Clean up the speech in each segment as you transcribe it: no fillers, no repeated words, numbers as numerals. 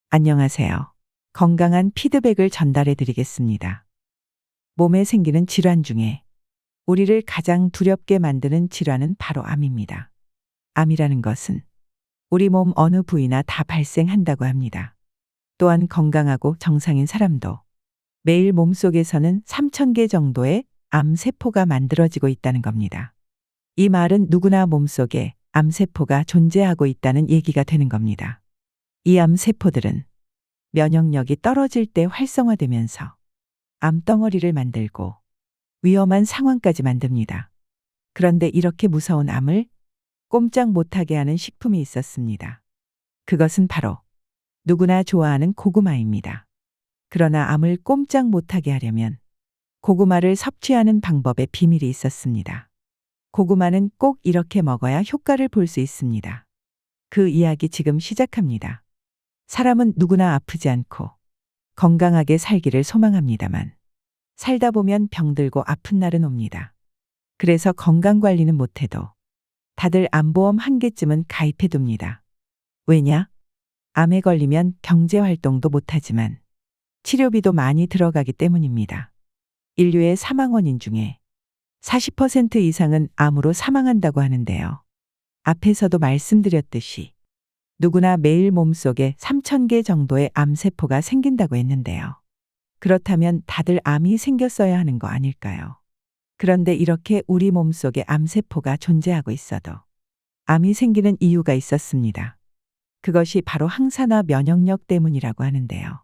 안녕하세요. 건강한 피드백을 전달해 드리겠습니다. 몸에 생기는 질환 중에 우리를 가장 두렵게 만드는 질환은 바로 암입니다. 암이라는 것은 우리 몸 어느 부위나 다 발생한다고 합니다. 또한 건강하고 정상인 사람도 매일 몸속에서는 3,000개 정도의 암세포가 만들어지고 있다는 겁니다. 이 말은 누구나 몸속에 암세포가 존재하고 있다는 얘기가 되는 겁니다. 이 암세포들은 면역력이 떨어질 때 활성화되면서 암덩어리를 만들고 위험한 상황까지 만듭니다. 그런데 이렇게 무서운 암을 꼼짝 못하게 하는 식품이 있었습니다. 그것은 바로 누구나 좋아하는 고구마입니다. 그러나 암을 꼼짝 못하게 하려면 고구마를 섭취하는 방법에 비밀이 있었습니다. 고구마는 꼭 이렇게 먹어야 효과를 볼 수 있습니다. 그 이야기 지금 시작합니다. 사람은 누구나 아프지 않고 건강하게 살기를 소망합니다만 살다 보면 병들고 아픈 날은 옵니다. 그래서 건강관리는 못해도 다들 암보험 한 개쯤은 가입해 둡니다. 왜냐? 암에 걸리면 경제활동도 못하지만 치료비도 많이 들어가기 때문입니다. 인류의 사망 원인 중에 40% 이상은 암으로 사망한다고 하는데요. 앞에서도 말씀드렸듯이 누구나 매일 몸속에 3,000개 정도의 암세포가 생긴다고 했는데요. 그렇다면 다들 암이 생겼어야 하는 거 아닐까요? 그런데 이렇게 우리 몸속에 암세포가 존재하고 있어도 암이 생기는 이유가 있었습니다. 그것이 바로 항산화 면역력 때문이라고 하는데요.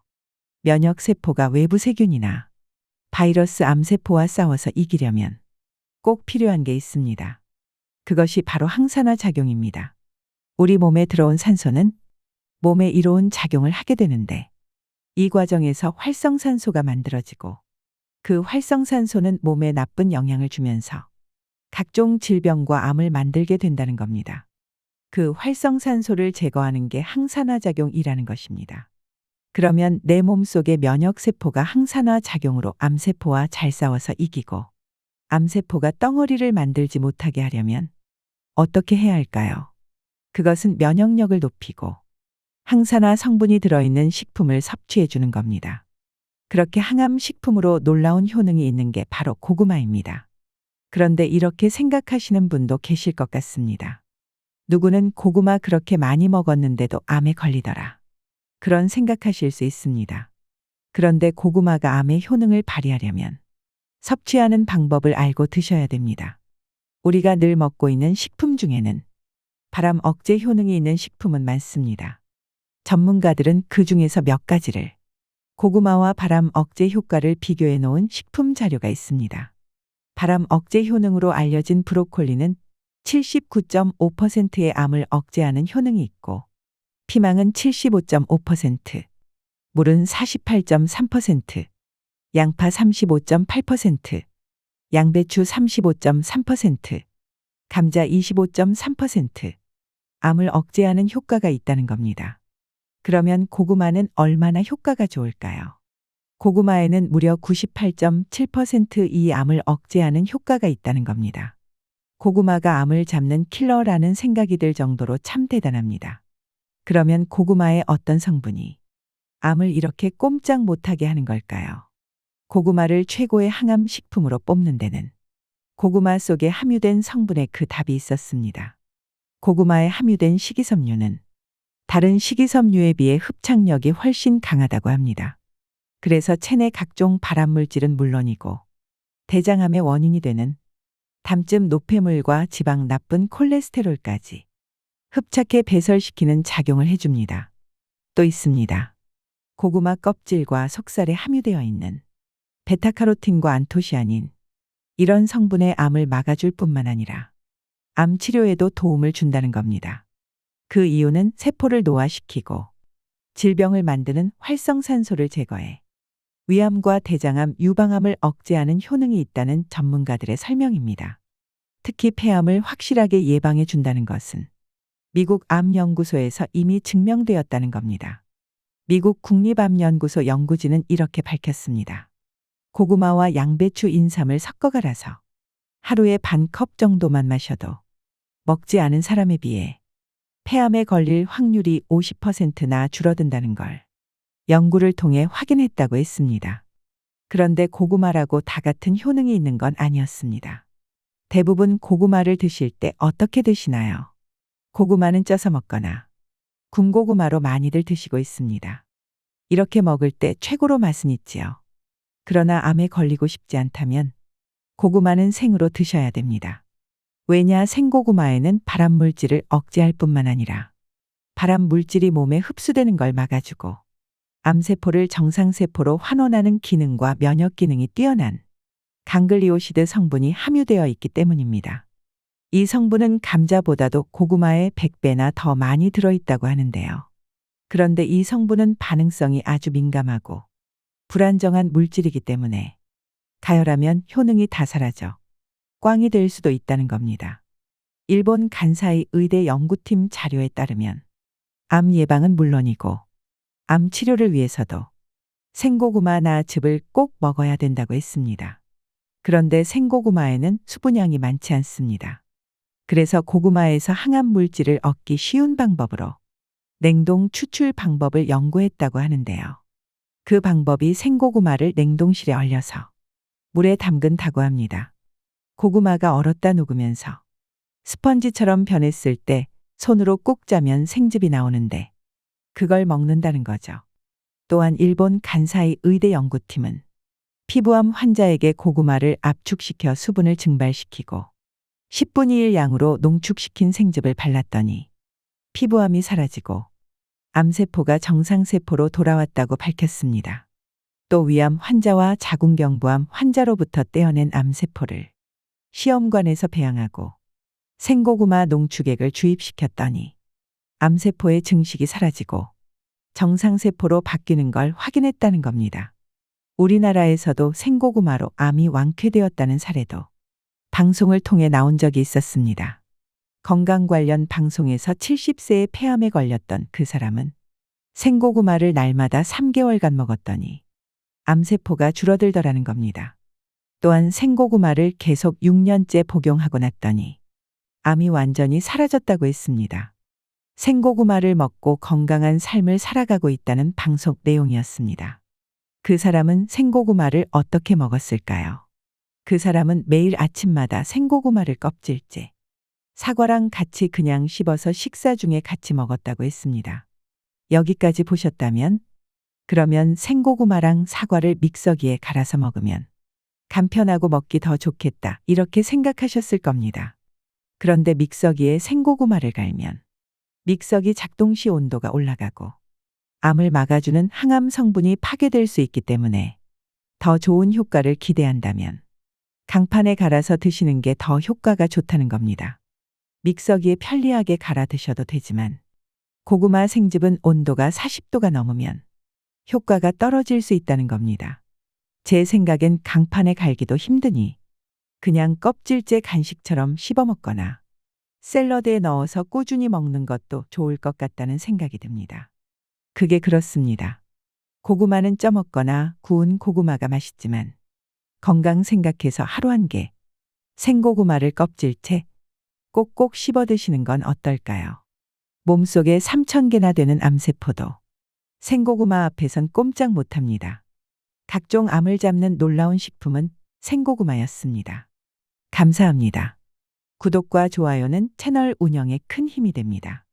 면역세포가 외부 세균이나 바이러스 암세포와 싸워서 이기려면 꼭 필요한 게 있습니다. 그것이 바로 항산화 작용입니다. 우리 몸에 들어온 산소는 몸에 이로운 작용을 하게 되는데 이 과정에서 활성산소가 만들어지고 그 활성산소는 몸에 나쁜 영향을 주면서 각종 질병과 암을 만들게 된다는 겁니다. 그 활성산소를 제거하는 게 항산화 작용이라는 것입니다. 그러면 내 몸속의 면역세포가 항산화 작용으로 암세포와 잘 싸워서 이기고 암세포가 덩어리를 만들지 못하게 하려면 어떻게 해야 할까요? 그것은 면역력을 높이고 항산화 성분이 들어있는 식품을 섭취해 주는 겁니다. 그렇게 항암 식품으로 놀라운 효능이 있는 게 바로 고구마입니다. 그런데 이렇게 생각하시는 분도 계실 것 같습니다. 누구는 고구마 그렇게 많이 먹었는데도 암에 걸리더라. 그런 생각하실 수 있습니다. 그런데 고구마가 암의 효능을 발휘하려면 섭취하는 방법을 알고 드셔야 됩니다. 우리가 늘 먹고 있는 식품 중에는 발암 억제 효능이 있는 식품은 많습니다. 전문가들은 그 중에서 몇 가지를 고구마와 발암 억제 효과를 비교해 놓은 식품 자료가 있습니다. 발암 억제 효능으로 알려진 브로콜리는 79.5%의 암을 억제하는 효능이 있고 피망은 75.5%, 물은 48.3%, 양파 35.8%, 양배추 35.3%, 감자 25.3%, 암을 억제하는 효과가 있다는 겁니다. 그러면 고구마는 얼마나 효과가 좋을까요? 고구마에는 무려 98.7% 이 암을 억제하는 효과가 있다는 겁니다. 고구마가 암을 잡는 킬러라는 생각이 들 정도로 참 대단합니다. 그러면 고구마의 어떤 성분이 암을 이렇게 꼼짝 못하게 하는 걸까요? 고구마를 최고의 항암 식품으로 뽑는 데는 고구마 속에 함유된 성분에 그 답이 있었습니다. 고구마에 함유된 식이섬유는 다른 식이섬유에 비해 흡착력이 훨씬 강하다고 합니다. 그래서 체내 각종 발암물질은 물론이고 대장암의 원인이 되는 담즙 노폐물과 지방 나쁜 콜레스테롤까지 흡착해 배설시키는 작용을 해줍니다. 또 있습니다. 고구마 껍질과 속살에 함유되어 있는 베타카로틴과 안토시아닌, 이런 성분의 암을 막아줄 뿐만 아니라 암 치료에도 도움을 준다는 겁니다. 그 이유는 세포를 노화시키고 질병을 만드는 활성산소를 제거해 위암과 대장암, 유방암을 억제하는 효능이 있다는 전문가들의 설명입니다. 특히 폐암을 확실하게 예방해 준다는 것은 미국 암연구소에서 이미 증명되었다는 겁니다. 미국 국립암연구소 연구진은 이렇게 밝혔습니다. 고구마와 양배추 인삼을 섞어 갈아서 하루에 반 컵 정도만 마셔도 먹지 않은 사람에 비해 폐암에 걸릴 확률이 50%나 줄어든다는 걸 연구를 통해 확인했다고 했습니다. 그런데 고구마라고 다 같은 효능이 있는 건 아니었습니다. 대부분 고구마를 드실 때 어떻게 드시나요? 고구마는 쪄서 먹거나 군고구마로 많이들 드시고 있습니다. 이렇게 먹을 때 최고로 맛은 있지요. 그러나 암에 걸리고 싶지 않다면 고구마는 생으로 드셔야 됩니다. 왜냐, 생고구마에는 발암 물질을 억제할 뿐만 아니라 발암 물질이 몸에 흡수되는 걸 막아주고 암세포를 정상세포로 환원하는 기능과 면역 기능이 뛰어난 강글리오시드 성분이 함유되어 있기 때문입니다. 이 성분은 감자보다도 고구마에 100배나 더 많이 들어있다고 하는데요. 그런데 이 성분은 반응성이 아주 민감하고 불안정한 물질이기 때문에 가열하면 효능이 다 사라져 꽝이 될 수도 있다는 겁니다. 일본 간사이 의대 연구팀 자료에 따르면 암 예방은 물론이고 암 치료를 위해서도 생고구마 나즙을 꼭 먹어야 된다고 했습니다. 그런데 생고구마에는 수분량이 많지 않습니다. 그래서 고구마에서 항암 물질을 얻기 쉬운 방법으로 냉동 추출 방법을 연구했다고 하는데요. 그 방법이 생고구마를 냉동실에 얼려서 물에 담근다고 합니다. 고구마가 얼었다 녹으면서 스펀지처럼 변했을 때 손으로 꾹 짜면 생즙이 나오는데 그걸 먹는다는 거죠. 또한 일본 간사이 의대 연구팀은 피부암 환자에게 고구마를 압축시켜 수분을 증발시키고 10분의 1 양으로 농축시킨 생즙을 발랐더니 피부암이 사라지고 암세포가 정상세포로 돌아왔다고 밝혔습니다. 또 위암 환자와 자궁경부암 환자로부터 떼어낸 암세포를 시험관에서 배양하고 생고구마 농축액을 주입시켰더니 암세포의 증식이 사라지고 정상세포로 바뀌는 걸 확인했다는 겁니다. 우리나라에서도 생고구마로 암이 완쾌되었다는 사례도 방송을 통해 나온 적이 있었습니다. 건강 관련 방송에서 70세의 폐암에 걸렸던 그 사람은 생고구마를 날마다 3개월간 먹었더니 암세포가 줄어들더라는 겁니다. 또한 생고구마를 계속 6년째 복용하고 났더니 암이 완전히 사라졌다고 했습니다. 생고구마를 먹고 건강한 삶을 살아가고 있다는 방송 내용이었습니다. 그 사람은 생고구마를 어떻게 먹었을까요? 그 사람은 매일 아침마다 생고구마를 껍질째 사과랑 같이 그냥 씹어서 식사 중에 같이 먹었다고 했습니다. 여기까지 보셨다면 그러면 생고구마랑 사과를 믹서기에 갈아서 먹으면 간편하고 먹기 더 좋겠다 이렇게 생각하셨을 겁니다. 그런데 믹서기에 생고구마를 갈면 믹서기 작동 시 온도가 올라가고 암을 막아주는 항암 성분이 파괴될 수 있기 때문에 더 좋은 효과를 기대한다면 강판에 갈아서 드시는 게 더 효과가 좋다는 겁니다. 믹서기에 편리하게 갈아 드셔도 되지만 고구마 생즙은 온도가 40도가 넘으면 효과가 떨어질 수 있다는 겁니다. 제 생각엔 강판에 갈기도 힘드니 그냥 껍질째 간식처럼 씹어 먹거나 샐러드에 넣어서 꾸준히 먹는 것도 좋을 것 같다는 생각이 듭니다. 그게 그렇습니다. 고구마는 쪄 먹거나 구운 고구마가 맛있지만 건강 생각해서 하루 한 개 생고구마를 껍질째 꼭꼭 씹어 드시는 건 어떨까요? 몸속에 3,000개나 되는 암세포도 생고구마 앞에선 꼼짝 못합니다. 각종 암을 잡는 놀라운 식품은 생고구마였습니다. 감사합니다. 구독과 좋아요는 채널 운영에 큰 힘이 됩니다.